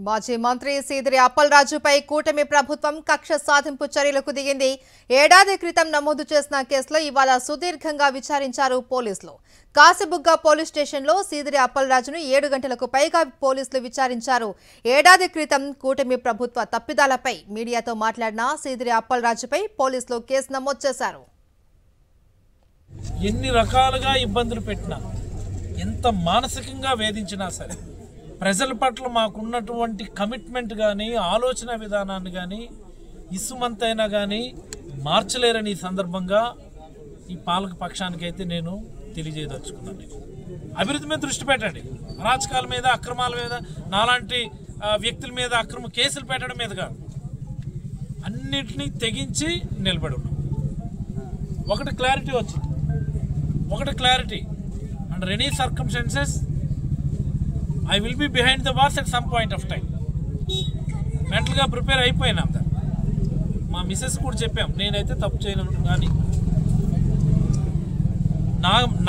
మాజీ మంత్రి సీదిరి అప్పలరాజుపై కూటమి ప్రభుత్వం కక్ష సాధింపు చర్యలకు దిగింది. ఏడాది క్రితం నమోదు చేసిన కేసులో ఇవాళ సుదీర్ఘంగా విచారించారు పోలీసులు. కాసిబుగ్గ పోలీస్ స్టేషన్లో సీదిరి అప్పలరాజును 7 గంటలకు పైగా పోలీసులు విచారించారు. ఏడాది క్రితం కూటమి ప్రభుత్వ తప్పిదాలపై మీడియాతో మాట్లాడిన సీదిరి అప్పలరాజుపై పోలీసులు కేసు నమోదు చేశారు. ఎన్ని రకాలుగా ఇబ్బందులు పెట్టినా, ఎంత మానసికంగా వేధించినా సరే, ప్రజల పట్ల మాకున్నటువంటి కమిట్మెంట్ కానీ, ఆలోచన విధానాన్ని కానీ ఇసుమంతైనా కానీ మార్చలేరని ఈ సందర్భంగా ఈ పాలక పక్షానికైతే నేను తెలియజేయదలుచుకున్నాను. అభివృద్ధి మీద దృష్టి పెట్టండి, అరాచకాల మీద, అక్రమాల మీద, నాలాంటి వ్యక్తుల మీద అక్రమ కేసులు పెట్టడం మీద కాదు, అన్నిటినీ తెగించి నిలబడి ఉన్నాం. ఒకటి clarity under any circumstances I will be behind the bars at some point of time. మెంటల్గా ప్రిపేర్ అయిపోయినాం. మా మిస్సెస్ కూడా చెప్పాం, నేనైతే తప్పు చేయను కానీ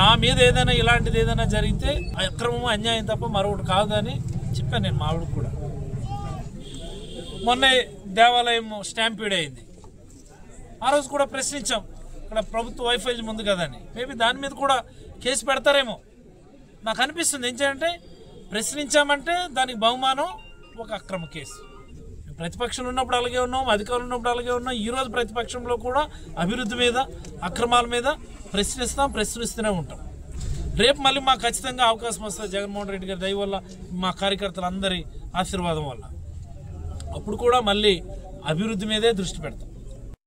నా మీద ఏదైనా ఇలాంటిది ఏదైనా జరిగితే అక్రమం, అన్యాయం తప్ప మరొకటి కాదు అని చెప్పాను నేను మా ఆవిడకు కూడా. మొన్న దేవాలయం స్టాంపీడ్ అయింది, ఆ రోజు కూడా ప్రశ్నించాం. ఇక్కడ ప్రభుత్వ వైఫల్యం ఉంది కదని, మేబీ దాని మీద కూడా కేసు పెడతారేమో నాకు అనిపిస్తుంది. ఏం చేయాలంటే ప్రశ్నించామంటే దానికి బహుమానం ఒక అక్రమ కేసు. ప్రతిపక్షంలో ఉన్నప్పుడు అలాగే ఉన్నాం, అధికారులు ఉన్నప్పుడు అలాగే ఉన్నాం. ఈరోజు ప్రతిపక్షంలో కూడా అభివృద్ధి మీద, అక్రమాల మీద ప్రశ్నిస్తూనే ఉంటాం. రేపు మళ్ళీ మాకు ఖచ్చితంగా అవకాశం వస్తుంది జగన్మోహన్ రెడ్డి గారి దయ వల్ల, మా కార్యకర్తలందరి ఆశీర్వాదం వల్ల. అప్పుడు కూడా మళ్ళీ అభివృద్ధి మీదే దృష్టి పెడతాం.